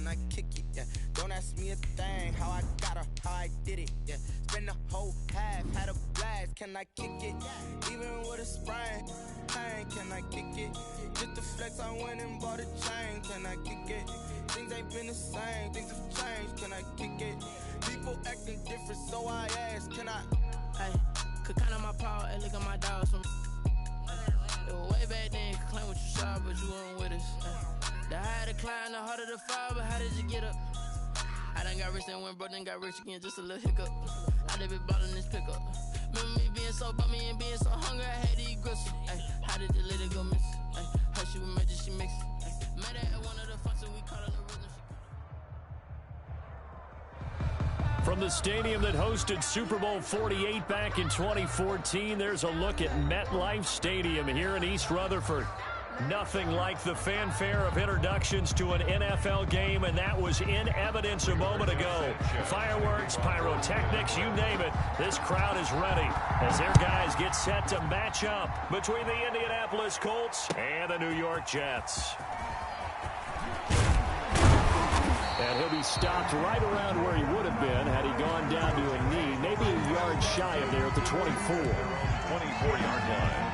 can I kick it? Yeah, don't ask me a thing, how I got her, how I did it. Yeah, spend the whole half, had a blast, can I kick it? Even with a sprain, pain, can I kick it? Just the flex, I went and bought a chain, can I kick it? Things ain't been the same, things have changed, can I kick it? People acting different, so I ask, can I? Hey, could count on my power, and look at my dogs from. Way back then, you could claim what you saw, but you weren't with us. The higher the climb, the harder the fall, but how did you get up? I done got rich and went broke, then got rich again, just a little hiccup. I done been ballin' this pickup. Remember me being so bummy and being so hungry, I had to eat gristle. Ay, how did the lady go miss? Ay, how she was magic, she mixed. Made her at one of the functions, we call her the rhythm. From the stadium that hosted Super Bowl 48 back in 2014, there's a look at MetLife Stadium here in East Rutherford. Nothing like the fanfare of introductions to an NFL game, and that was in evidence a moment ago. Fireworks, pyrotechnics, you name it. This crowd is ready as their guys get set to match up between the Indianapolis Colts and the New York Jets. And he'll be stopped right around where he would have been had he gone down to a knee, maybe a yard shy of there at the 24. 24-yard line.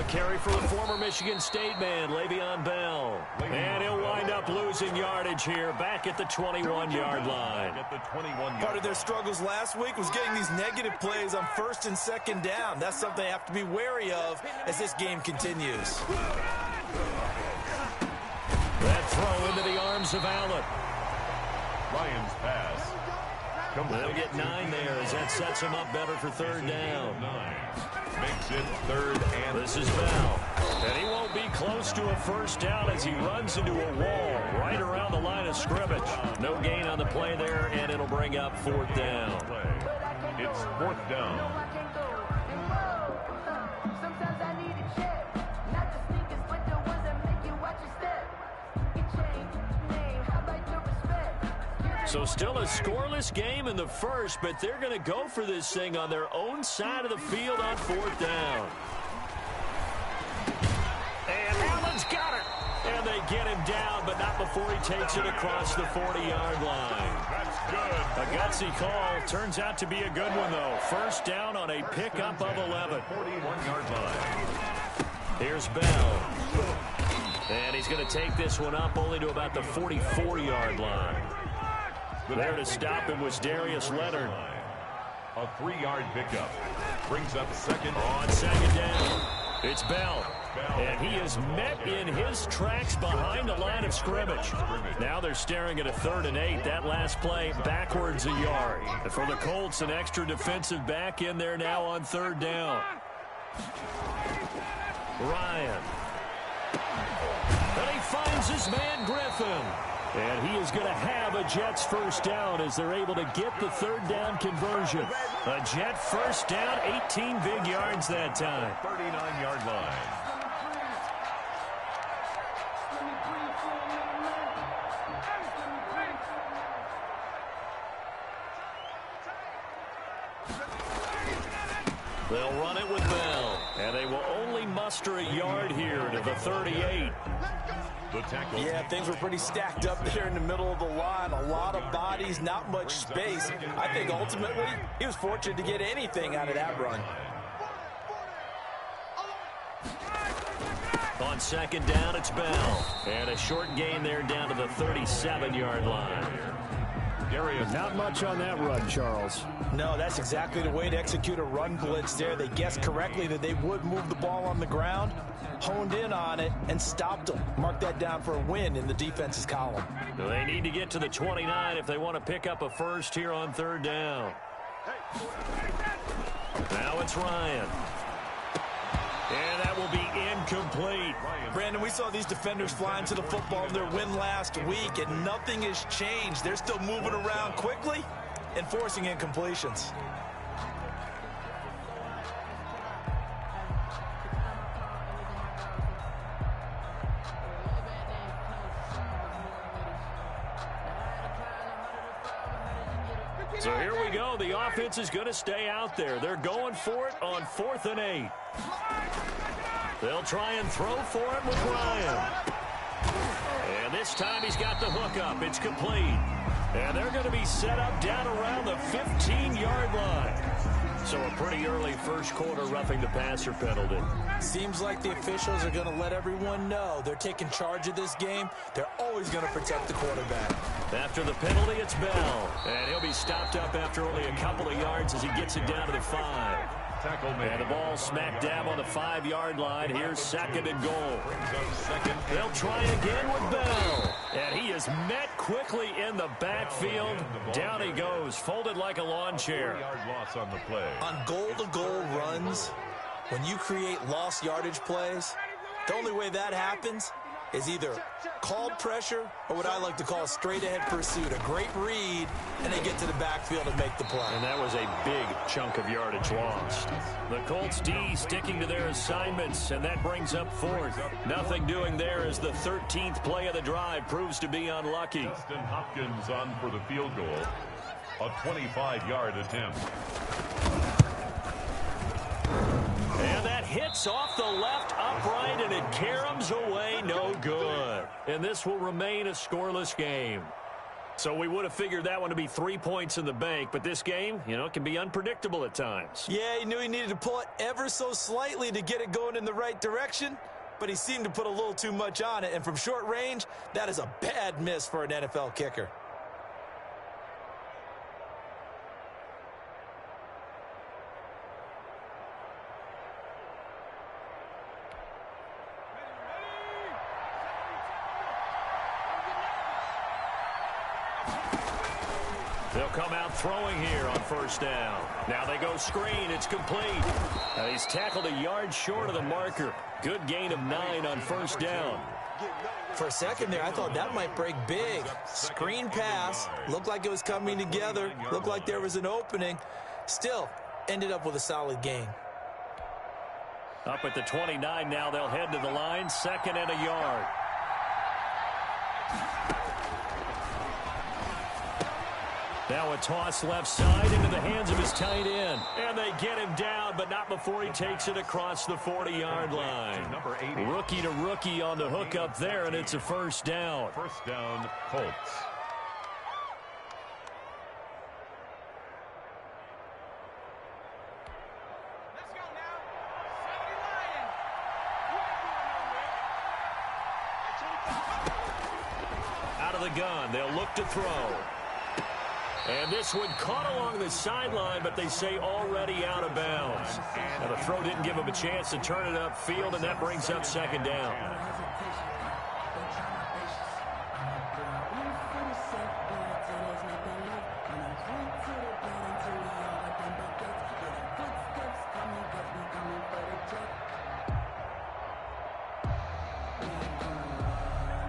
Carry for a former Michigan State man, Le'Veon Bell. And he'll wind up losing yardage here, back at the 21-yard line. Part of their struggles last week was getting these negative plays on first and second down. That's something they have to be wary of as this game continues. That throw into the arms of Allen. Ryan's pass. They'll get 9 there as that sets him up better for third down. Makes it third and this is Bell. And he won't be close to a first down as he runs into a wall right around the line of scrimmage. No gain on the play there, and it'll bring up fourth down. It's fourth down. So still a scoreless game in the first, but they're going to go for this thing on their own side of the field on fourth down. And Allen's got it. And they get him down, but not before he takes it across the 40-yard line. That's good. A gutsy call. Turns out to be a good one, though. First down on a pickup of 11. 41-yard line. Here's Bell. And he's going to take this one up only to about the 44-yard line. There to stop him was Darius Leonard. A 3-yard pickup. Brings up second. On second down, it's Bell. And he is met in his tracks behind the line of scrimmage. Now they're staring at a 3rd and 8. That last play backwards a yard. And for the Colts, an extra defensive back in there now on 3rd down. Ryan. And he finds his man Griffin. And he is going to have a Jets first down as they're able to get the 3rd down conversion. A Jet first down, 18 big yards that time. 39-yard line. They'll run it with Bell. And they will only muster a yard here to the 38. Yeah, things were pretty stacked up there in the middle of the line. A lot of bodies, not much space. I think ultimately he was fortunate to get anything out of that run. On second down, it's Bell. And a short gain there down to the 37-yard line. Not much on that run, Charles. No, that's exactly the way to execute a run blitz there. They guessed correctly that they would move the ball on the ground, honed in on it, and stopped them. Mark that down for a win in the defense's column. They need to get to the 29 if they want to pick up a first here on 3rd down. Now it's Ryan. And that will be incomplete. Brandon, we saw these defenders flying to the football in their win last week, and nothing has changed. They're still moving around quickly and forcing incompletions. So here we go. The offense is going to stay out there. They're going for it on 4th and 8. They'll try and throw for it with Ryan. And this time he's got the hook up. It's complete. And they're going to be set up down around the 15-yard line. So a pretty early first quarter roughing the passer penalty. Seems like the officials are going to let everyone know they're taking charge of this game. They're always going to protect the quarterback. After the penalty, it's Bell. And he'll be stopped up after only a couple of yards as he gets it down to the 5. And the ball smack dab on the 5-yard line. Here's 2nd and goal. They'll try again with Bell. And he is met quickly in the backfield. Down he goes, folded like a lawn chair. Loss on the play. On goal-to-goal runs, when you create lost yardage plays, the only way that happens is either called pressure or what I like to call straight-ahead pursuit. A great read, and they get to the backfield and make the play. And that was a big chunk of yardage lost. The Colts D sticking to their assignments, and that brings up 4th. Nothing doing there as the 13th play of the drive proves to be unlucky. Justin Hopkins on for the field goal. A 25-yard attempt. And that hits off the left upright, and it caroms away no good. And this will remain a scoreless game. So we would have figured that one to be 3 points in the bank, but this game, can be unpredictable at times. Yeah, he knew he needed to pull it ever so slightly to get it going in the right direction, but he seemed to put a little too much on it, and from short range, that is a bad miss for an NFL kicker. They'll come out throwing here on 1st down. Now they go screen. It's complete. He's tackled a yard short of the marker. Good gain of 9 on 1st down. For a second there, I thought that might break big. Screen pass. Looked like it was coming together. Looked like there was an opening. Still, ended up with a solid gain. Up at the 29 now. They'll head to the line. 2nd and a yard. Now a toss left side into the hands of his tight end. And they get him down, but not before he takes it across the 40-yard line. Rookie to rookie on the hook up there, and it's a 1st down. 1st down, Colts. Out of the gun, they'll look to throw. And this one caught along the sideline, but they say already out of bounds. Now the throw didn't give him a chance to turn it upfield, and that brings up 2nd down.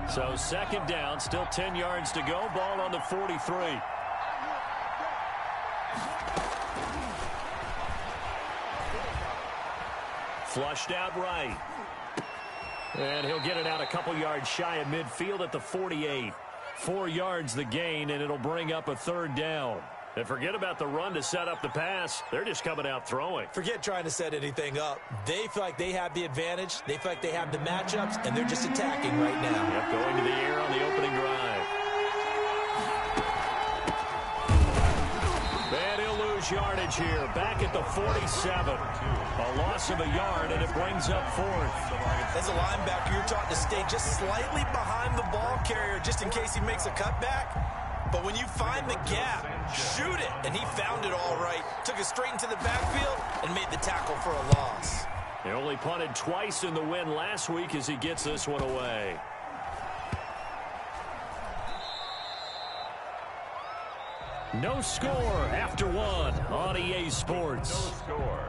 So 2nd down, still 10 yards to go. Ball on the 43. Flushed out right. And he'll get it out a couple yards shy of midfield at the 48. 4 yards the gain, and it'll bring up a 3rd down. And forget about the run to set up the pass. They're just coming out throwing. Forget trying to set anything up. They feel like they have the advantage. They feel like they have the matchups, and they're just attacking right now. Yep, going to the air on the opening drive. And he'll lose yardage here. Back at the 47. A loss of a yard, and it brings up 4th. As a linebacker, you're taught to stay just slightly behind the ball carrier just in case he makes a cutback. But when you find the gap, shoot it. And he found it all right. Took it straight into the backfield and made the tackle for a loss. He only punted twice in the win last week as he gets this one away. No score after 1 on EA Sports. No score.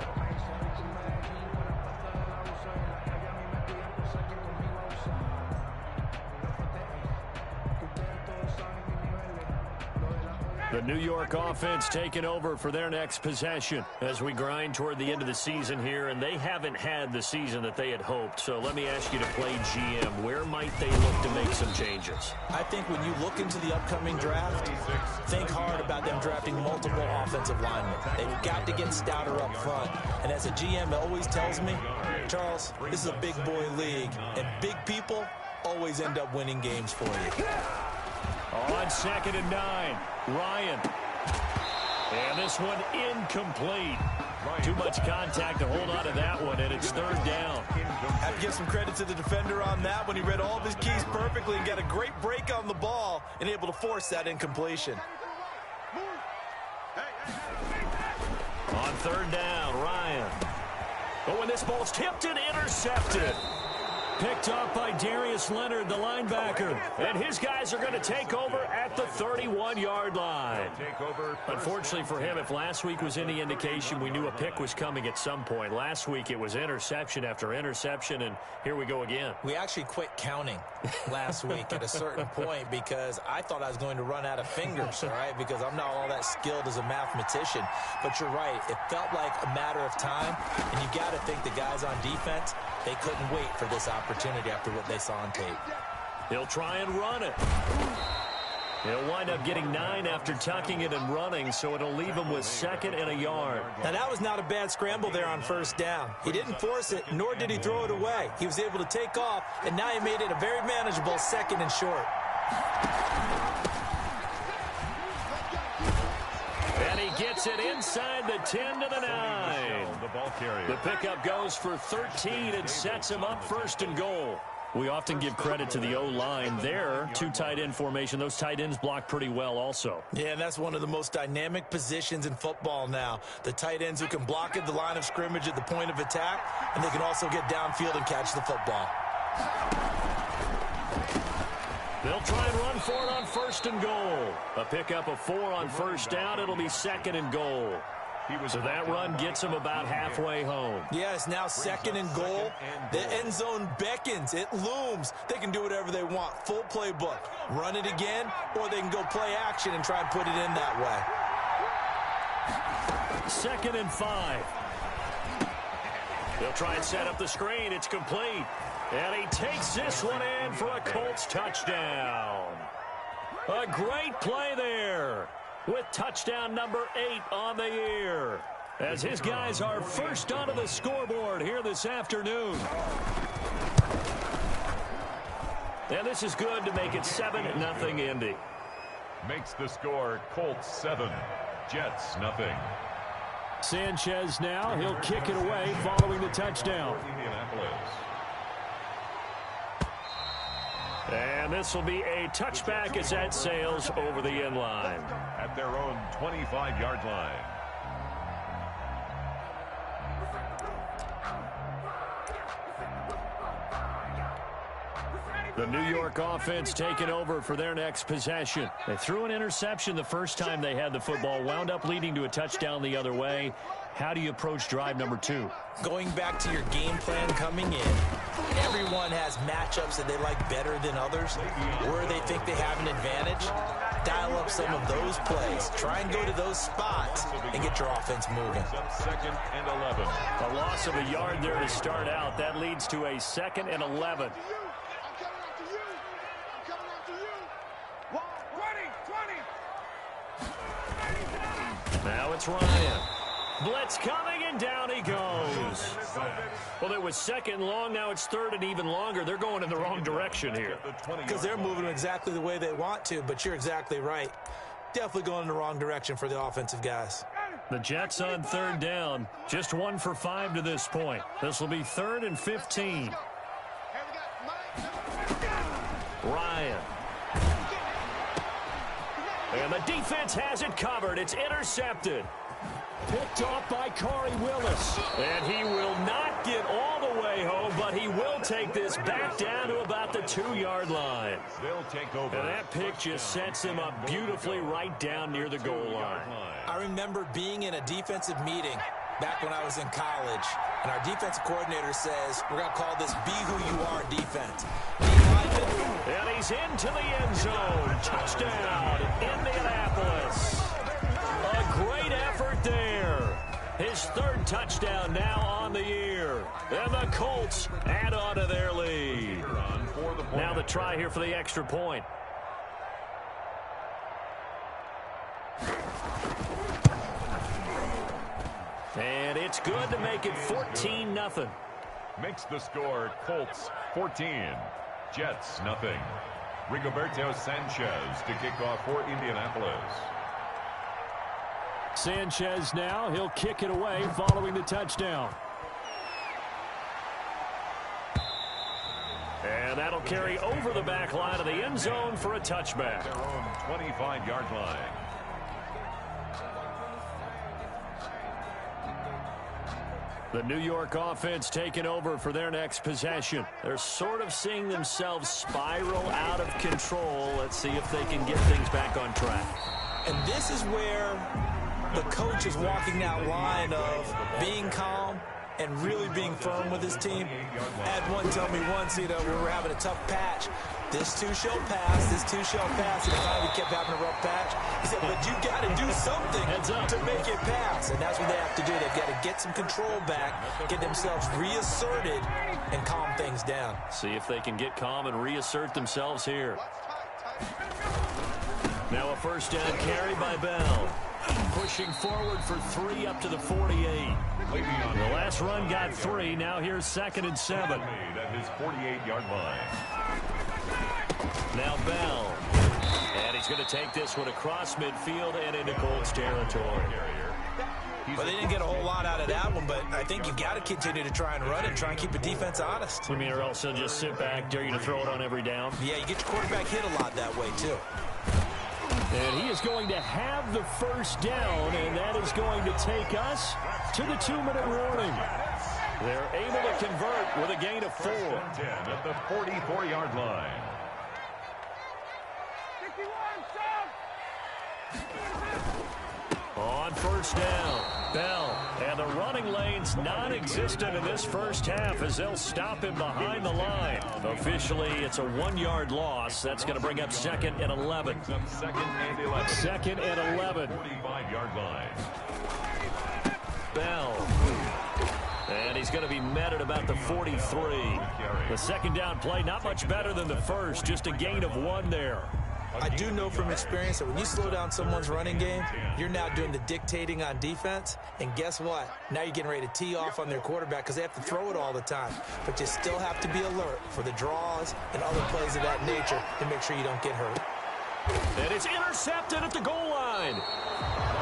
The New York offense taking over for their next possession as we grind toward the end of the season here, and they haven't had the season that they had hoped. So let me ask you to play GM. Where might they look to make some changes? I think when you look into the upcoming draft, think hard about them drafting multiple offensive linemen. They've got to get stouter up front. And as a GM always tells me, Charles, this is a big boy league, and big people always end up winning games for you. On 2nd and 9, Ryan. And this one incomplete. Too much contact to hold on to that one, and it's 3rd down. Have to give some credit to the defender on that when he read all of his keys perfectly and got a great break on the ball and able to force that incompletion. On 3rd down, Ryan. But when this ball's tipped and intercepted. Picked off by Darius Leonard, the linebacker. And his guys are going to take over at the 31-yard line. Unfortunately for him, if last week was any indication, we knew a pick was coming at some point. Last week it was interception after interception, and here we go again. We actually quit counting last week at a certain point because I thought I was going to run out of fingers, all right, because I'm not all that skilled as a mathematician. But you're right. It felt like a matter of time, and you got to think the guys on defense, they couldn't wait for this opportunity after what they saw on tape. He'll try and run it. He'll wind up getting 9 after tucking it and running, so it'll leave him with 2nd and a yard. Now, that was not a bad scramble there on 1st down. He didn't force it, nor did he throw it away. He was able to take off, and now he made it a very manageable 2nd and short. And he gets it inside the 10 to the 9. The pickup goes for 13 and sets him up 1st and goal. We often give credit to the O-line there. 2 tight end formation. Those tight ends block pretty well also. Yeah, and that's one of the most dynamic positions in football now. The tight ends who can block at the line of scrimmage at the point of attack, and they can also get downfield and catch the football. They'll try and run for it on 1st and goal. A pickup of 4 on 1st down. It'll be 2nd and goal. So that run gets them about halfway home. Yeah, it's now 2nd and goal. The end zone beckons. It looms. They can do whatever they want. Full playbook. Run it again, or they can go play action and try and put it in that way. 2nd and 5. They'll try and set up the screen. It's complete. And he takes this one in for a Colts touchdown. A great play there with touchdown number 8 on the year, as his guys are first onto the scoreboard here this afternoon. And this is good to make it 7-0 Indy. Makes the score Colts 7, Jets 0. Sanchez now. He'll kick it away following the touchdown. And this will be a touchback as that sails over the end line. At their own 25-yard line. The New York offense taking over for their next possession. They threw an interception the first time they had the football, wound up leading to a touchdown the other way. How do you approach drive number 2? Going back to your game plan coming in, everyone has matchups that they like better than others, where they think they have an advantage. Dial up some of those plays. Try and go to those spots and get your offense moving. 2nd and 11. A loss of a yard there to start out. That leads to a 2nd and 11. Now it's Ryan. Blitz coming, and down he goes. Well, it was 2nd long. Now it's 3rd and even longer. They're going in the wrong direction here. Because they're moving exactly the way they want to, but you're exactly right. Definitely going in the wrong direction for the offensive guys. The Jets on 3rd down. Just 1 for 5 to this point. This will be 3rd and 15. Ryan. And the defense has it covered. It's intercepted. Picked off by Corey Willis. And he will not get all the way home, but he will take this back down to about the 2-yard line. They'll take over. And that pick just sets him up beautifully right down near the goal line. I remember being in a defensive meeting back when I was in college, and our defensive coordinator says, we're going to call this be who you are defense. And he's into the end zone. Touchdown, Indianapolis. A great effort there. His third touchdown now on the year. And the Colts add on to their lead. Now the try here for the extra point. And it's good to make it 14-0. Makes the score Colts 14, Jets nothing. Rigoberto Sanchez to kick off for Indianapolis. Sanchez now, he'll kick it away following the touchdown. And that'll carry over the back line of the end zone for a touchback. Their own 25-yard line. The New York offense taking over for their next possession. They're sort of seeing themselves spiral out of control. Let's see if they can get things back on track. And this is where the coach is walking that line of being calm and really being firm with his team. I had one tell me once, we were having a tough patch. This too shall pass, this too shall pass. And finally we kept having a rough patch. He said, but you got to do something to make it pass. And that's what they have to do. They've got to get some control back, get themselves reasserted, and calm things down. See if they can get calm and reassert themselves here. Now a first down carry by Bell. Pushing forward for 3 up to the 48. The last run got 3. Now here's 2nd and 7. At his 48-yard line. Now Bell. And he's going to take this one across midfield and into Colts territory. Well, they didn't get a whole lot out of that one, but I think you've got to continue to try and run and try and keep the defense honest. You mean or else they'll just sit back, dare you to throw it on every down? Yeah, you get your quarterback hit a lot that way, too. And he is going to have the first down, and that is going to take us to the 2-minute warning. They're able to convert with a gain of 4. 10 at the 44-yard line. On first down, Bell. And the running lane's non-existent in this first half as they'll stop him behind the line. Officially, it's a 1-yard loss. That's going to bring up 2nd and 11. 2nd and 11. 2nd and 11. 45-yard line. Bell. And he's going to be met at about the 43. The second down play, not much better than the first. Just a gain of 1 there. I do know from experience that when you slow down someone's running game, you're now doing the dictating on defense. And guess what? Now you're getting ready to tee off on their quarterback because they have to throw it all the time. But you still have to be alert for the draws and other plays of that nature to make sure you don't get hurt. And it's intercepted at the goal line.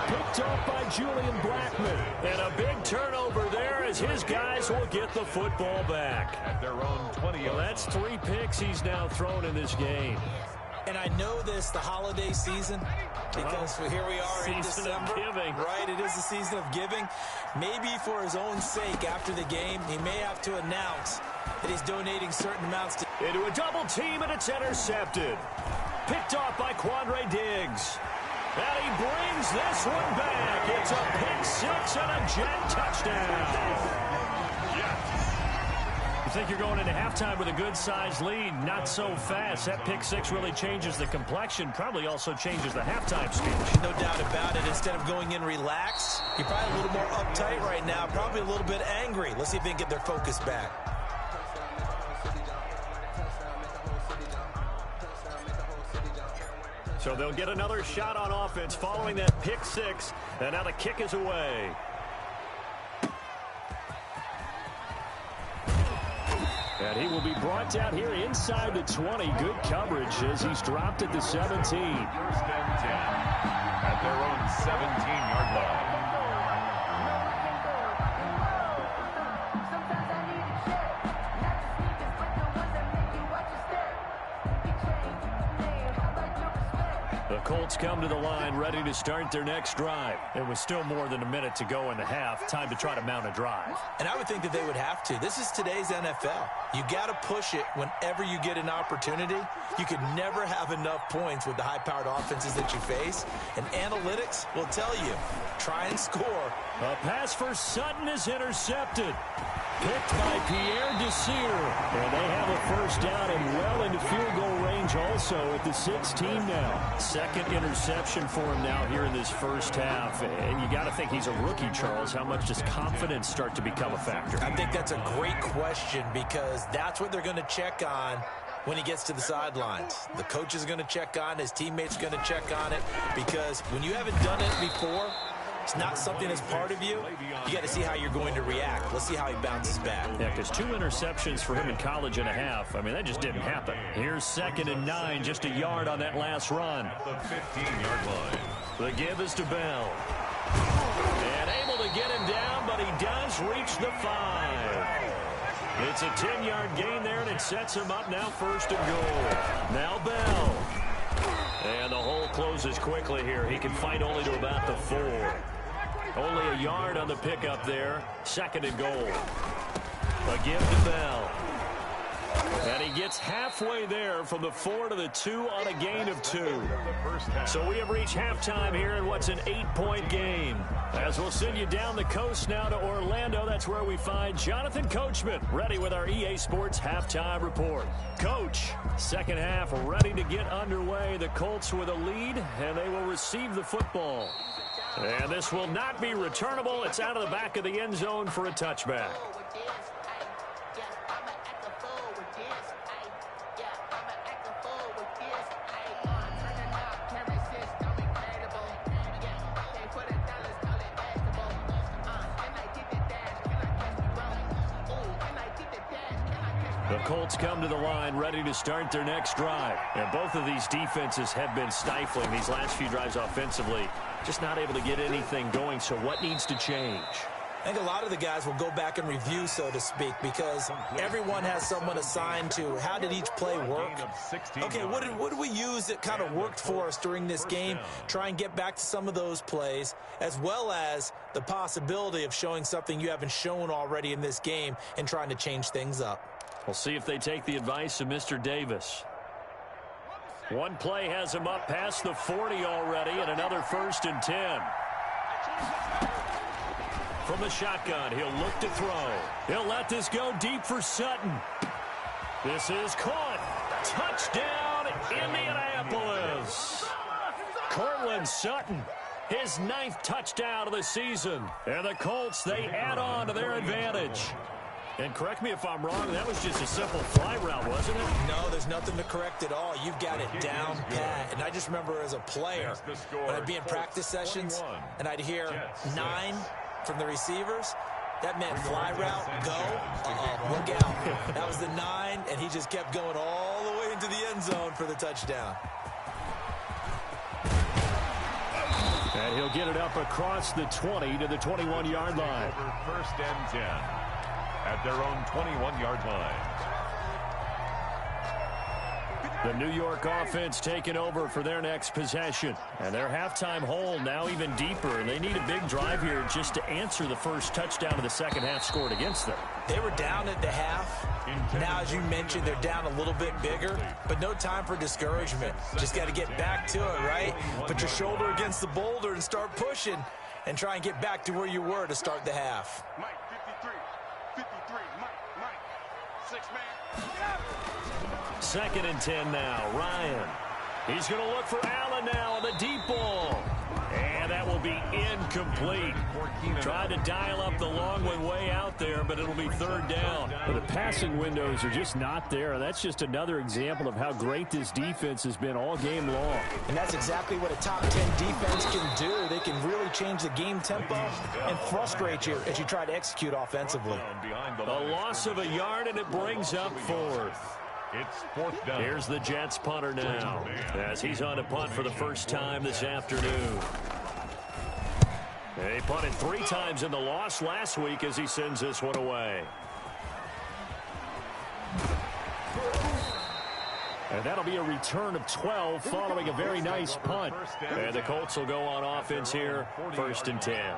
Picked off by Julian Blackman. And a big turnover there as his guys will get the football back. At their own 20. Well, that's 3 picks he's now thrown in this game. And I know this, the holiday season, because here we are in December. Right, it is the season of giving. Maybe for his own sake, after the game, he may have to announce that he's donating certain amounts to... Into a double team, and it's intercepted. Picked off by Quandre Diggs. And he brings this one back. It's a pick 6 and a Jet touchdown. You think you're going into halftime with a good-sized lead. Not so fast. That pick 6 really changes the complexion. Probably also changes the halftime speech. No doubt about it. Instead of going in relaxed, you're probably a little more uptight right now. Probably a little bit angry. Let's see if they can get their focus back. So they'll get another shot on offense following that pick 6. And now the kick is away. And he will be brought down here inside the 20. Good coverage as he's dropped at the 17. 1st and 10 at their own 17-yard line. The Colts come to the line ready to start their next drive. It was still more than a minute to go in the half. Time to try to mount a drive. And I would think that they would have to. This is today's NFL. You got to push it whenever you get an opportunity. You could never have enough points with the high-powered offenses that you face. And analytics will tell you try and score. A pass for Sutton is intercepted. Picked by Pierre Desir. And they have a first down and well into field goal range also at the 16 now. Second interception for him now here in this first half. And you got to think he's a rookie, Charles. How much does confidence start to become a factor? I think that's a great question because that's what they're going to check on when he gets to the sidelines. The coach is going to check on, his teammates are going to check on it, because when you haven't done it before, it's not something that's part of you. You got to see how you're going to react. Let's see how he bounces back. Yeah, because 2 interceptions for him in college and a half. I mean, that just didn't happen. Here's 2nd and 9, just a yard on that last run. At the 15-yard line. The give is to Bell. And able to get him down, but he does reach the 5. It's a 10-yard gain there, and it sets him up now 1st and goal. Now Bell. And the hole closes quickly here. He can fight only to about the 4. Only a yard on the pickup there. 2nd and goal. A give to Bell. And he gets halfway there from the 4 to the 2 on a gain of 2. So we have reached halftime here in what's an 8-point game. As we'll send you down the coast now to Orlando, that's where we find Jonathan Coachman ready with our EA Sports halftime report. Coach, second half ready to get underway. The Colts with a lead, and they will receive the football. And this will not be returnable. It's out of the back of the end zone for a touchback. The Colts come to the line ready to start their next drive. And both of these defenses have been stifling these last few drives offensively. Just not able to get anything going. So what needs to change? I think a lot of the guys will go back and review, so to speak, because everyone has someone assigned to how did each play work. Okay, what did we use that kind of worked for us during this game? Try and get back to some of those plays, as well as the possibility of showing something you haven't shown already in this game and trying to change things up. We'll see if they take the advice of Mr. Davis. One play has him up past the 40 already, and another 1st and 10. From the shotgun, he'll look to throw. He'll let this go deep for Sutton. This is caught. Touchdown, Indianapolis. Cortland Sutton, his 9th touchdown of the season. And the Colts, they add on to their advantage. And correct me if I'm wrong, that was just a simple fly route, wasn't it? No, there's nothing to correct at all. You've got it down pat. And I just remember as a player, when I'd be in practice sessions, and I'd hear 9 from the receivers, that meant fly route, go, look out. That was the 9, and he just kept going all the way into the end zone for the touchdown. And he'll get it up across the 20 to the 21-yard line. 1st and 10 at their own 21-yard line. The New York offense taking over for their next possession. And their halftime hole now even deeper. And they need a big drive here just to answer the first touchdown of the second half scored against them. They were down at the half. Now, as you mentioned, they're down a little bit bigger. But no time for discouragement. Just got to get back to it, right? Put your shoulder against the boulder and start pushing. And try and get back to where you were to start the half. Mike, 53, Mike, 6 man. 2nd and 10 now. Ryan. He's going to look for Allen now on the deep ball. And that will be incomplete. Tried to dial up the long one way out there, but it'll be 3rd down. But the passing windows are just not there. That's just another example of how great this defense has been all game long. And that's exactly what a top 10 defense can do. They can really change the game tempo and frustrate you as you try to execute offensively. A loss of a yard, and it brings up 4th. It's 4th down. Here's the Jets punter now as he's on a punt for the first time this afternoon. He punted 3 times in the loss last week as he sends this one away. And that'll be a return of 12 following a very nice punt. And the Colts will go on offense here, 1st and 10.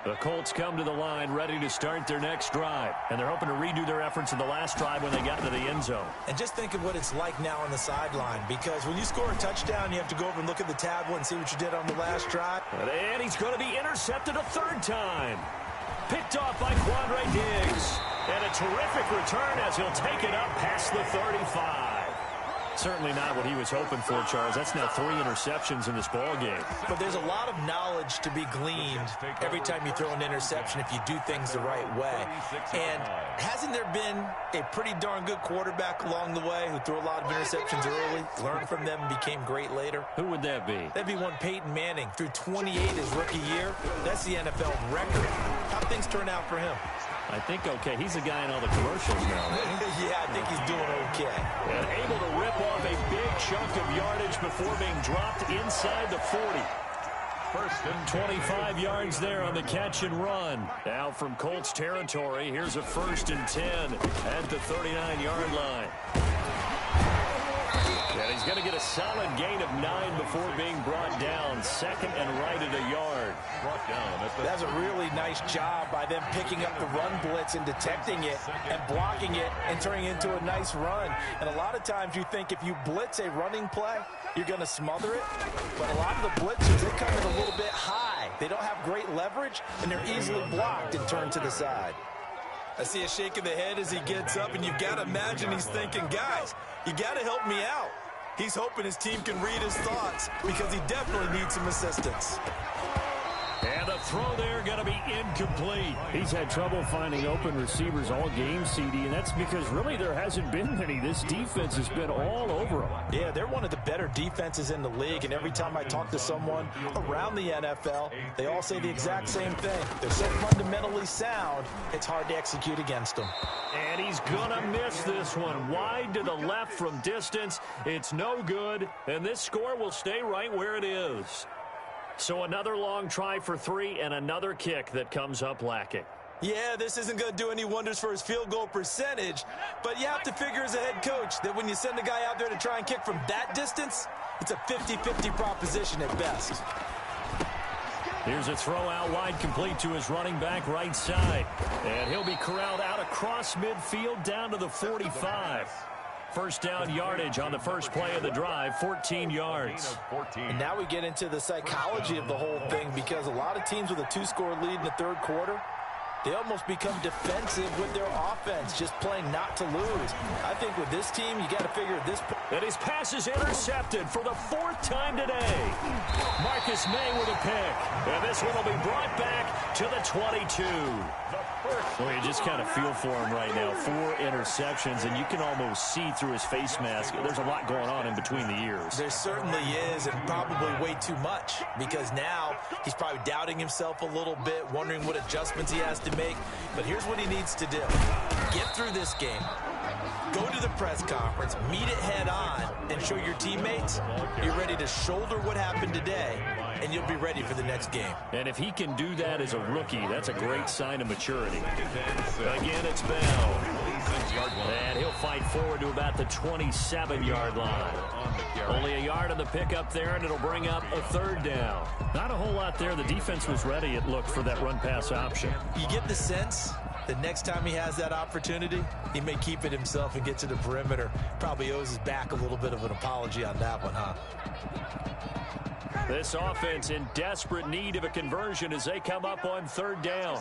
The Colts come to the line ready to start their next drive. And they're hoping to redo their efforts in the last drive when they got into the end zone. And just think of what it's like now on the sideline, because when you score a touchdown, you have to go over and look at the tablet and see what you did on the last drive. And he's going to be intercepted a third time. Picked off by Quandre Diggs. And a terrific return as he'll take it up past the 35. Certainly not what he was hoping for, Charles. That's now 3 interceptions in this ball game. But there's a lot of knowledge to be gleaned every time you throw an interception if you do things the right way. And hasn't there been a pretty darn good quarterback along the way who threw a lot of interceptions early, learned from them, and became great later? Who would that be? That'd be one Peyton Manning. Threw 28 his rookie year. That's the NFL record. How'd things turn out for him? I think okay. He's the guy in all the commercials now, right? Yeah, I think he's doing okay. And able to rip off a big chunk of yardage before being dropped inside the 40. First and 25 yards there on the catch and run. Now from Colts territory, here's a 1st and 10 at the 39-yard line. And he's going to get a solid gain of 9 before being brought down. 2nd and right at a yard. Brought down. That's a really nice job by them picking up the run blitz and detecting it and blocking it and turning it into a nice run. And a lot of times you think if you blitz a running play, you're going to smother it. But a lot of the blitzers, they come in a little bit high. They don't have great leverage, and they're easily blocked and turned to the side. I see a shake of the head as he gets up, and you've got to imagine he's thinking, guys, you got to help me out. He's hoping his team can read his thoughts because he definitely needs some assistance. And the throw there going to be incomplete. He's had trouble finding open receivers all game, CD, and that's because really there hasn't been many. This defense has been all over them. Yeah, they're one of the better defenses in the league, and every time I talk to someone around the NFL, they all say the exact same thing. They're so fundamentally sound, it's hard to execute against them. And he's going to miss this one. Wide to the left from distance. It's no good, and this score will stay right where it is. So another long try for 3 and another kick that comes up lacking. Yeah, this isn't going to do any wonders for his field goal percentage, but you have to figure as a head coach that when you send a guy out there to try and kick from that distance, it's a 50-50 proposition at best. Here's a throw out wide, complete to his running back right side. And he'll be corralled out across midfield down to the 45. First down yardage on the first play of the drive, 14 yards. And now we get into the psychology of the whole thing, because a lot of teams with a 2-score lead in the third quarter, they almost become defensive with their offense, just playing not to lose. I think with this team, you got to figure at this point. And his pass is intercepted for the 4th time today. Marcus May with a pick. And this one will be brought back to the 22. Well, you just kind of feel for him right now. 4 interceptions, and you can almost see through his face mask. There's a lot going on in between the ears. There certainly is, and probably way too much, because now he's probably doubting himself a little bit, wondering what adjustments he has to make. But here's what he needs to do. Get through this game. Go to the press conference, meet it head on, and show your teammates you're ready to shoulder what happened today, and you'll be ready for the next game. And if he can do that as a rookie, that's a great sign of maturity. Again, it's Bell. And he'll fight forward to about the 27-yard line. Only a yard on the pickup there, and it'll bring up a 3rd down. Not a whole lot there. The defense was ready, it looked, for that run-pass option. You get the sense the next time he has that opportunity, he may keep it himself and get to the perimeter. Probably owes his back a little bit of an apology on that one, huh? This offense in desperate need of a conversion as they come up on 3rd down.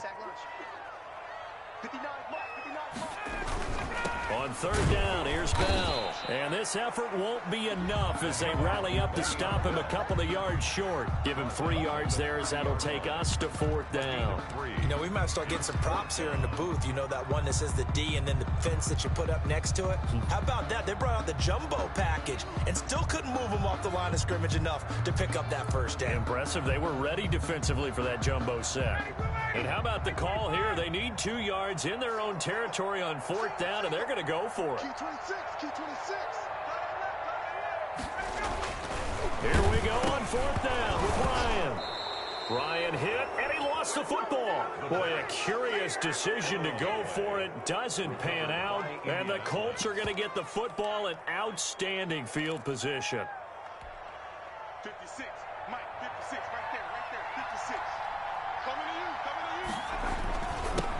On 3rd down, here's Bell. And this effort won't be enough as they rally up to stop him a couple of yards short. Give him 3 yards there as that'll take us to 4th down. You know, we might start getting some props here in the booth. You know, that one that says the D and then the fence that you put up next to it? How about that? They brought out the jumbo package and still couldn't move him off the line of scrimmage enough to pick up that first down. Impressive. They were ready defensively for that jumbo set. And how about the call here? They need 2 yards in their own territory on 4th down, and they're going to go for it. Here we go on 4th down with Ryan. Ryan hit, and he lost the football. Boy, a curious decision to go for it. Doesn't pan out, and the Colts are going to get the football in outstanding field position. 56, Mike, 56, right there, 56. Coming to you, coming to you.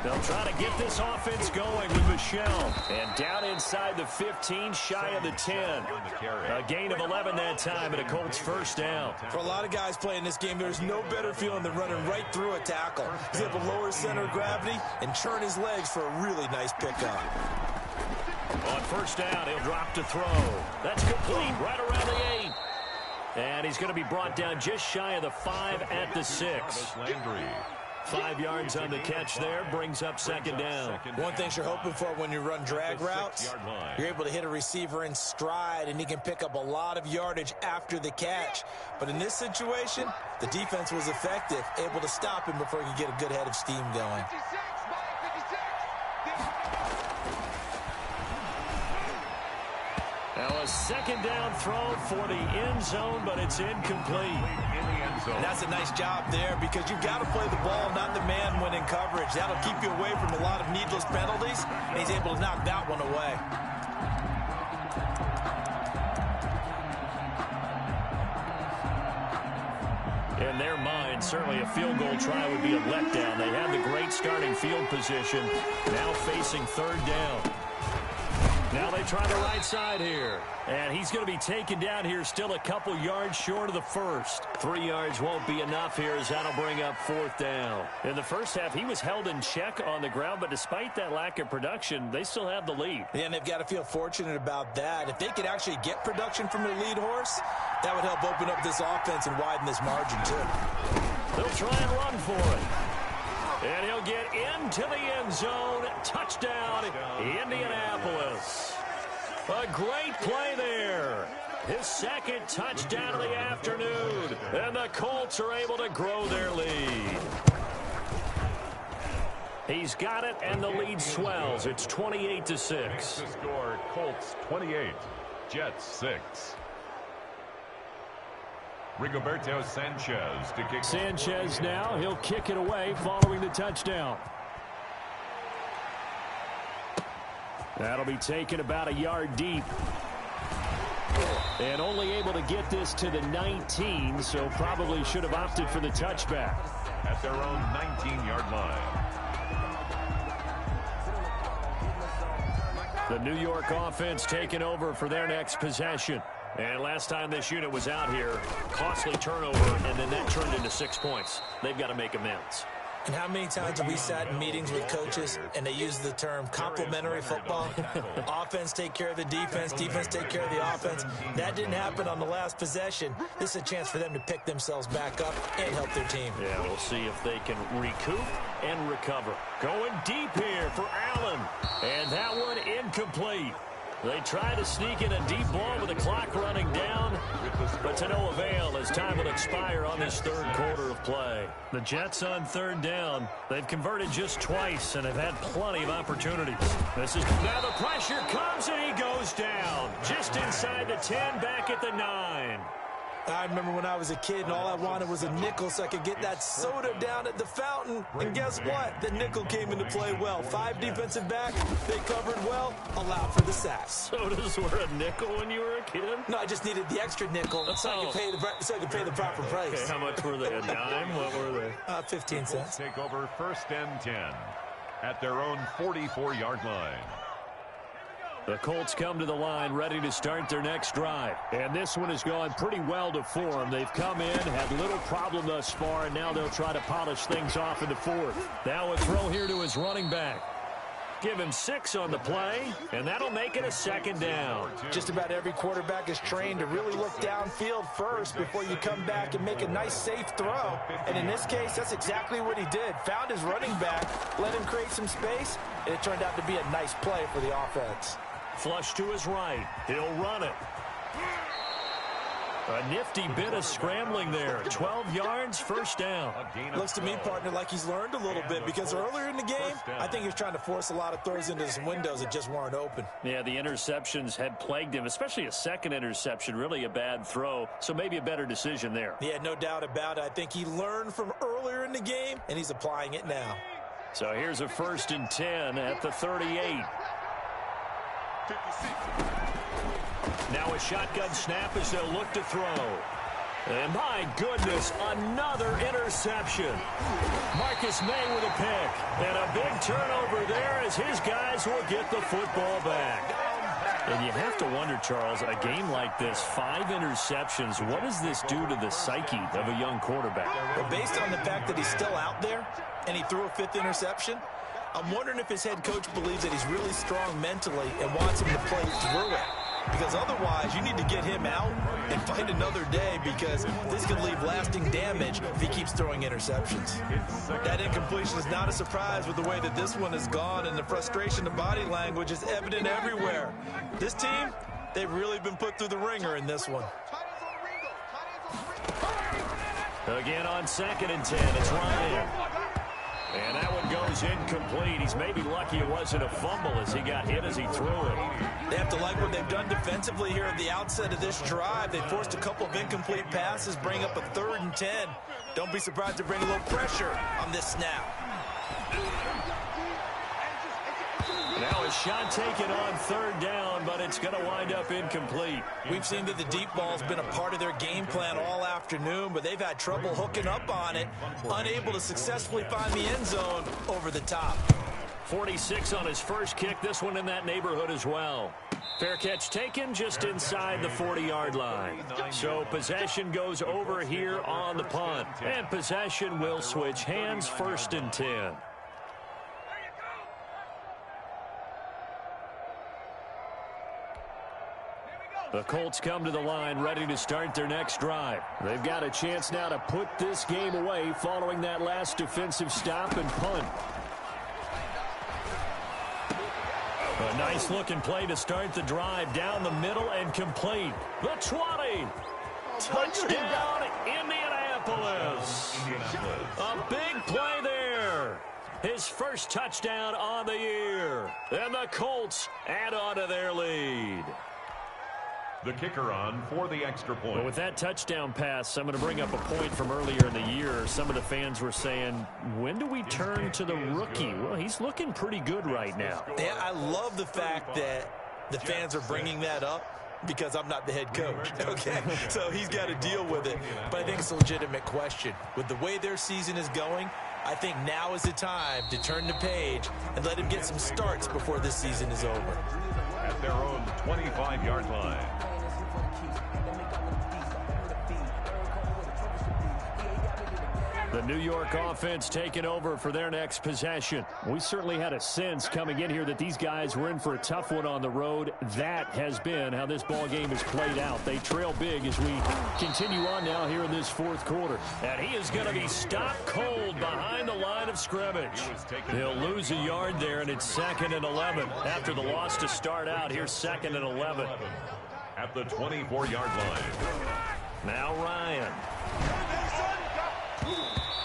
They'll try to get this offense going with Michelle. And down inside the 15, shy of the 10. A gain of 11 that time, and a Colts first down. For a lot of guys playing this game, there's no better feeling than running right through a tackle. He's able to lower his center of gravity and churn his legs for a really nice pickup. On first down, he'll drop to throw. That's complete right around the 8. And he's going to be brought down just shy of the 5 at the 6. 5 yards on the catch there, brings up second down. One thing you're hoping for when you run drag routes, you're able to hit a receiver in stride, and he can pick up a lot of yardage after the catch. But in this situation, the defense was effective, able to stop him before he could get a good head of steam going. Now a second down throw for the end zone, but it's incomplete. And that's a nice job there because you've got to play the ball, not the man when in coverage. That'll keep you away from a lot of needless penalties, and he's able to knock that one away. In their mind, certainly a field goal try would be a letdown. They had the great starting field position, now facing third down. Now they try the right side here. And he's going to be taken down here, still a couple yards short of the first. 3 yards won't be enough here as that'll bring up fourth down. In the first half, he was held in check on the ground, but despite that lack of production, they still have the lead. Yeah, and they've got to feel fortunate about that. If they could actually get production from their lead horse, that would help open up this offense and widen this margin, too. They'll try and run for it. And he'll get into the end zone. Touchdown, Indianapolis. A great play there. His second touchdown of the afternoon. And the Colts are able to grow their lead. He's got it, and the lead swells. It's 28-6. The score, Colts 28, Jets 6. Rigoberto Sanchez to kick. Sanchez now, he'll kick it away following the touchdown. That'll be taken about a yard deep. And only able to get this to the 19, so probably should have opted for the touchback. At their own 19-yard line. The New York offense taking over for their next possession. And last time this unit was out here, costly turnover, and then that turned into 6 points. They've got to make amends. And how many times have we sat in meetings with coaches and they use the term complementary football? Offense take care of the defense, defense take care of the offense. That didn't happen on the last possession. This is a chance for them to pick themselves back up and help their team. Yeah, we'll see if they can recoup and recover. Going deep here for Allen. And that one incomplete. They try to sneak in a deep ball with the clock running down, but to no avail as time will expire on this third quarter of play. The Jets on third down. They've converted just twice and have had plenty of opportunities. Now the pressure comes and he goes down. Just inside the 10, back at the 9. I remember when I was a kid and all I wanted was a nickel so I could get that soda down at the fountain. And guess what? The nickel came into play well. 5 defensive back, they covered well, allowed for the sack. Sodas were a nickel when you were a kid? No, I just needed the extra nickel so I could pay the proper price. Okay, how much were they? A dime? What were they? 15 cents. Take over first and 10 at their own 44-yard line. The Colts come to the line ready to start their next drive. And this one has gone pretty well to form. They've come in, had little problem thus far, and now they'll try to polish things off in the fourth. Now a throw here to his running back. Give him 6 on the play, and that'll make it a second down. Just about every quarterback is trained to really look downfield first before you come back and make a nice, safe throw. And in this case, that's exactly what he did. Found his running back, let him create some space, and it turned out to be a nice play for the offense. Flush to his right. He'll run it. A nifty bit of scrambling there. 12 yards, first down. Looks to me, partner, like he's learned a little bit because earlier in the game, I think he was trying to force a lot of throws into some windows that just weren't open. Yeah, the interceptions had plagued him, especially a second interception, really a bad throw. So maybe a better decision there. Yeah, no doubt about it. I think he learned from earlier in the game, and he's applying it now. So here's a 1st and 10 at the 38. 56. Now a shotgun snap as they'll look to throw. And my goodness, another interception. Marcus May with a pick. And a big turnover there as his guys will get the football back. And you have to wonder, Charles, a game like this, 5 interceptions, what does this do to the psyche of a young quarterback? Well, based on the fact that he's still out there and he threw a 5th interception, I'm wondering if his head coach believes that he's really strong mentally and wants him to play through it. Because otherwise, you need to get him out and fight another day, because this could leave lasting damage if he keeps throwing interceptions. That incompletion is not a surprise with the way that this one has gone, and the frustration of body language is evident everywhere. This team, they've really been put through the ringer in this one. Again on 2nd and 10, it's Ryan. And that one goes incomplete. He's maybe lucky it wasn't a fumble as he got hit as he threw it. They have to like what they've done defensively here at the outset of this drive. They forced a couple of incomplete passes, bring up a 3rd and 10. Don't be surprised to bring a little pressure on this snap. Now a shot taken on 3rd down, but it's going to wind up incomplete. We've seen that the deep ball's been a part of their game plan all afternoon, but they've had trouble hooking up on it, unable to successfully find the end zone over the top. 46 on his first kick, this one in that neighborhood as well. Fair catch taken just inside the 40-yard line. So possession goes over here on the punt, and possession will switch hands, 1st and 10. The Colts come to the line ready to start their next drive. They've got a chance now to put this game away following that last defensive stop and punt. A nice looking play to start the drive down the middle and complete. The 20. Touchdown, Indianapolis. A big play there. His first touchdown on the year. And the Colts add on to their lead. The kicker on for the extra point. Well, with that touchdown pass, I'm going to bring up a point from earlier in the year. Some of the fans were saying, when do we turn to the rookie? Well, he's looking pretty good right now. Yeah, I love the fact that the fans are bringing that up, because I'm not the head coach, okay? So he's got to deal with it. But I think it's a legitimate question. With the way their season is going, I think now is the time to turn the page and let him get some starts before this season is over. At their own 25-yard line. The New York offense taking over for their next possession. We certainly had a sense coming in here that these guys were in for a tough one on the road. That has been how this ball game has played out. They trail big as we continue on now here in this 4th quarter. And he is going to be stopped cold behind the line of scrimmage. He'll lose a yard there, and it's 2nd and 11. After the loss to start out, here's 2nd and 11. At the 24-yard line. Now Ryan.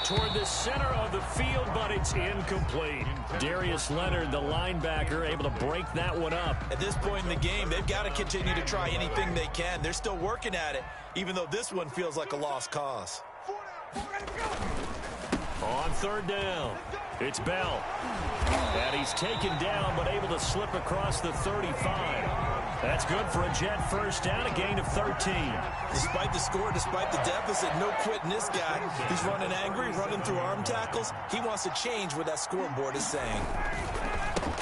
Toward the center of the field, but it's incomplete. Darius Leonard, the linebacker, able to break that one up. At this point in the game, they've got to continue to try anything they can. They're still working at it, even though this one feels like a lost cause. On 3rd down, it's Bell. And he's taken down, but able to slip across the 35. That's good for a Jet first down, a gain of 13. Despite the score, despite the deficit, no quitting this guy. He's running angry, running through arm tackles. He wants to change what that scoreboard is saying.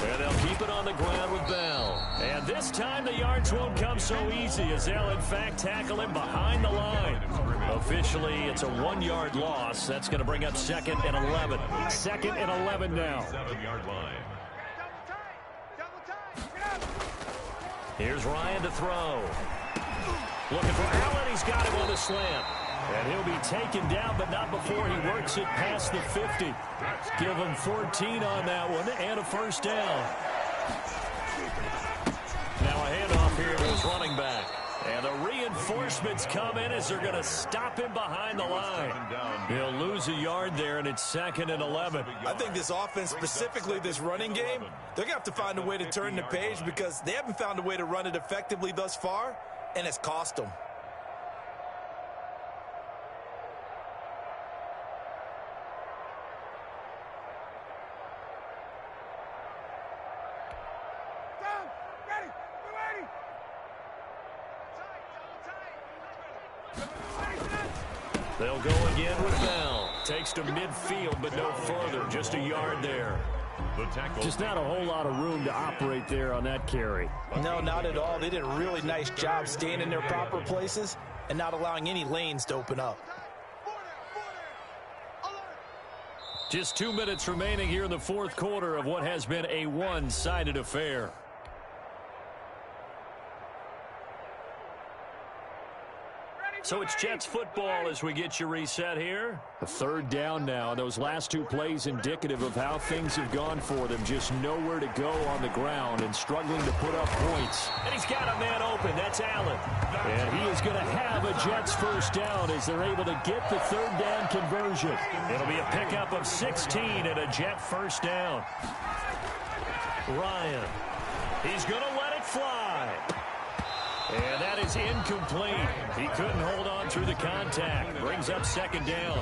And they'll keep it on the ground with Bell. And this time the yards won't come so easy, as they'll in fact tackle him behind the line. Officially, it's a 1-yard loss. That's going to bring up 2nd and 11. 2nd and 11 now. 7-yard line. Here's Ryan to throw. Looking for Allen. He's got him on the slant. And he'll be taken down, but not before he works it past the 50. Give him 14 on that one and a first down. Now a handoff here to his running back. And the reinforcements come in as they're going to stop him behind the line. He'll lose a yard there, and it's 2nd and 11. I think this offense, specifically this running game, they're going to have to find a way to turn the page, because they haven't found a way to run it effectively thus far, and it's cost them. They'll go again with Bell. Takes to midfield, but no further. Just a yard there. The tackle. Just not a whole lot of room to operate there on that carry. No, not at all. They did a really nice job staying in their proper places and not allowing any lanes to open up. Just 2 minutes remaining here in the fourth quarter of what has been a one-sided affair. So it's Jets football as we get you reset here. A third down now. Those last two plays indicative of how things have gone for them. Just nowhere to go on the ground and struggling to put up points. And he's got a man open. That's Allen. And he is going to have a Jets first down as they're able to get the third down conversion. It'll be a pickup of 16 and a Jet first down. Ryan. He's going to let it fly. And that is incomplete. He couldn't hold on through the contact. Brings up second down.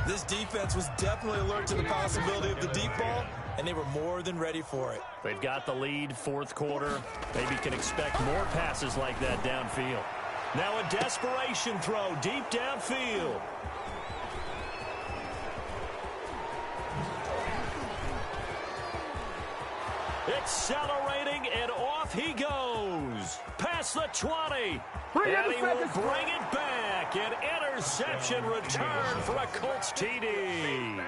This defense was definitely alert to the possibility of the deep ball, and they were more than ready for it. They've got the lead, fourth quarter. Maybe can expect more passes like that downfield. Now a desperation throw deep downfield. Accelerating, and off he goes. Past the 20. And he will bring it back. An interception return for a Colts TD.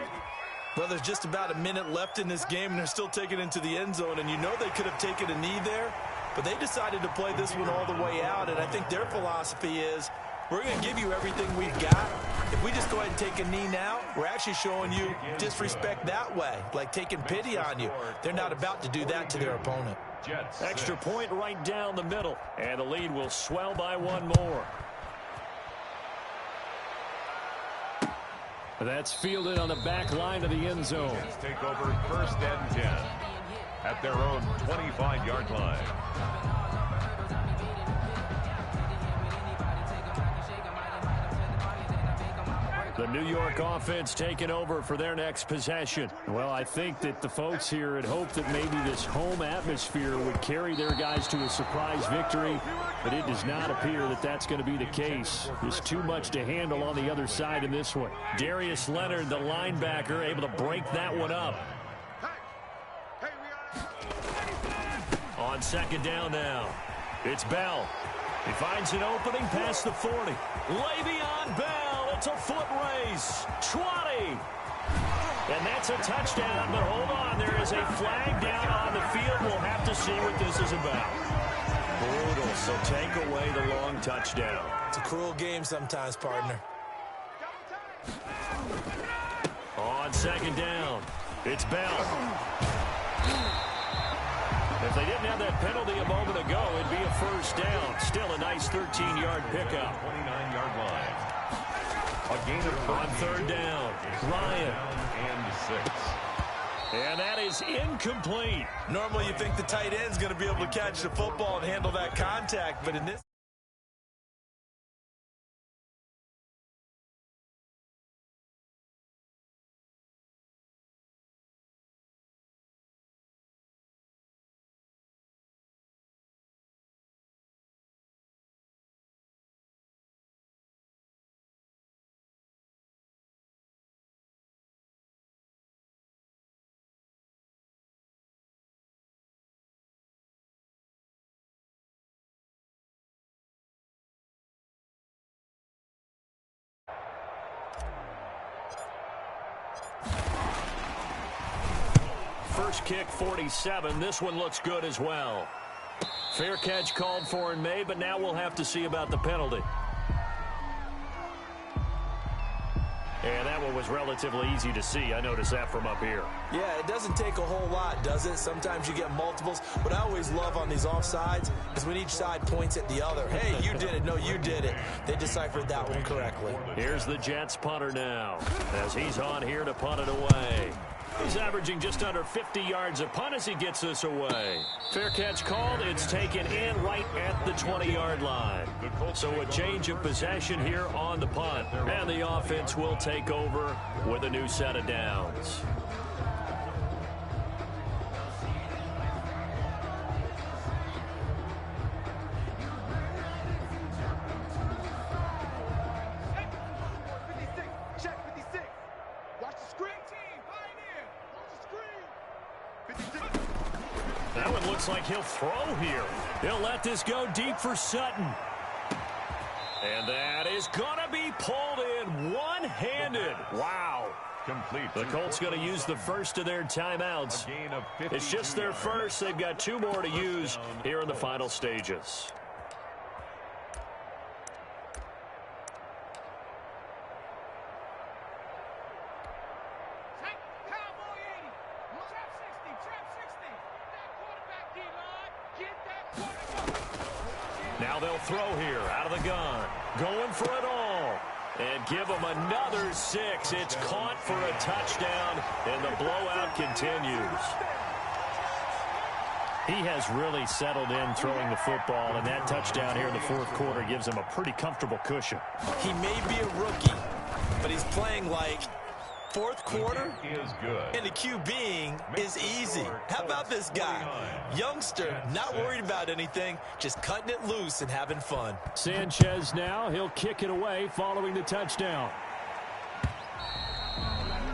Well, there's just about a minute left in this game, and they're still taking it into the end zone. And you know they could have taken a knee there, but they decided to play this one all the way out. And I think their philosophy is, we're going to give you everything we've got. If we just go ahead and take a knee now, we're actually showing you disrespect that way, like taking pity on you. They're not about to do that to their opponent. Extra point right down the middle, and the lead will swell by one more. That's fielded on the back line of the end zone. Take over first and 10 at their own 25-yard line. The New York offense taking over for their next possession. Well, I think that the folks here had hoped that maybe this home atmosphere would carry their guys to a surprise victory, but it does not appear that that's going to be the case. There's too much to handle on the other side in this one. Darius Leonard, the linebacker, able to break that one up. On second down now, it's Bell. He finds an opening past the 40. Le'Veon Bell, it's a foot race. 20. And that's a touchdown, but hold on. There is a flag down on the field. We'll have to see what this is about. Brutal, so take away the long touchdown. It's a cruel game sometimes, partner. On second down, it's Bell. If they didn't have that penalty a moment ago, it'd be a first down. Still a nice 13-yard pickup. 29-yard line. A gain of on third down. Ryan. And 6. And that is incomplete. Normally you think the tight end's going to be able to catch the football and handle that contact, but in this First kick, 47. This one looks good as well. Fair catch called for and made, but now we'll have to see about the penalty. And that one was relatively easy to see. I noticed that from up here. Yeah, it doesn't take a whole lot, does it? Sometimes you get multiples. What I always love on these offsides is when each side points at the other. Hey, you did it. No, you did it. They deciphered that one correctly. Here's the Jets punter now as he's on here to punt it away. He's averaging just under 50 yards a punt as he gets this away. Fair catch called. It's taken in right at the 20-yard line. So a change of possession here on the punt. And the offense will take over with a new set of downs. Looks like he'll throw here. He'll let this go deep for Sutton. And that is going to be pulled in one-handed. Wow. Complete. The Colts going to use the first of their timeouts. It's just their first. They've got 2 more to use here in the final stages. Now they'll throw here out of the gun. Going for it all. And give them another 6. It's caught for a touchdown, and the blowout continues. He has really settled in throwing the football, and that touchdown here in the fourth quarter gives him a pretty comfortable cushion. He may be a rookie, but he's playing like fourth quarter, is good. and the QBing is easy. How about this guy? Youngster, not worried about anything, just cutting it loose and having fun. Sanchez now, he'll kick it away following the touchdown.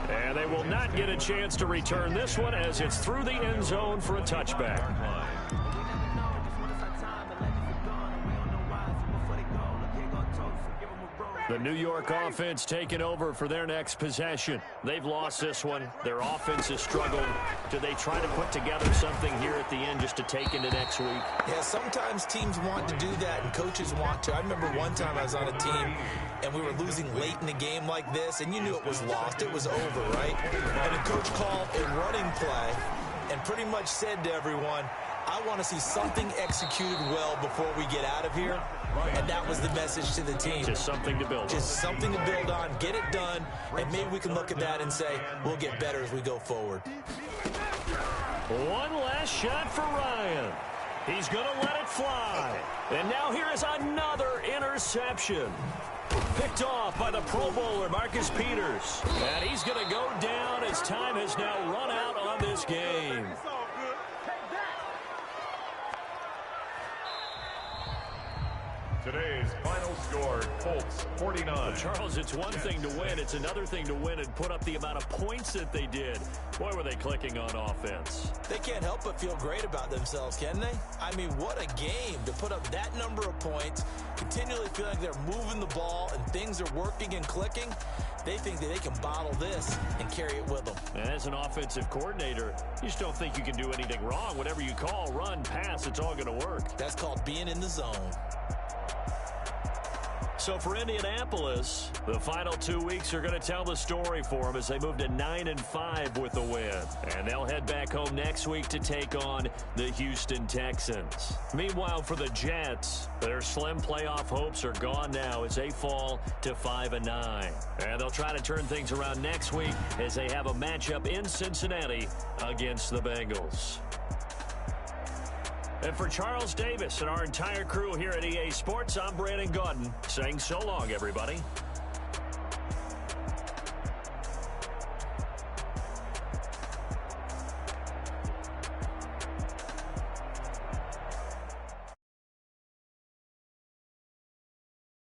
And they will not get a chance to return this one as it's through the end zone for a touchback. The New York offense taking over for their next possession. They've lost this one. Their offense has struggled. Do they try to put together something here at the end just to take into next week? Yeah, sometimes teams want to do that and coaches want to. I remember one time I was on a team and we were losing late in a game like this, and you knew it was lost. It was over, right? And the coach called a running play and pretty much said to everyone, I want to see something executed well before we get out of here. And that was the message to the team. Just something to build on. Just something to build on, get it done, and maybe we can look at that and say, we'll get better as we go forward. One last shot for Ryan. He's going to let it fly. And now here is another interception. Picked off by the Pro Bowler, Marcus Peters. And he's going to go down as time has now run out on this game. Today's final score, Colts 49. Well, Charles, it's one thing to win. It's another thing to win and put up the amount of points that they did. Boy, were they clicking on offense. They can't help but feel great about themselves, can they? I mean, what a game to put up that number of points, continually feel like they're moving the ball and things are working and clicking. They think that they can bottle this and carry it with them. And as an offensive coordinator, you just don't think you can do anything wrong. Whatever you call, run, pass, it's all going to work. That's called being in the zone. So for Indianapolis, the final 2 weeks are going to tell the story for them as they move to 9-5 with a win. And they'll head back home next week to take on the Houston Texans. Meanwhile, for the Jets, their slim playoff hopes are gone now as they fall to 5-9. And they'll try to turn things around next week as they have a matchup in Cincinnati against the Bengals. And for Charles Davis and our entire crew here at EA Sports, I'm Brandon Gaudin saying so long, everybody.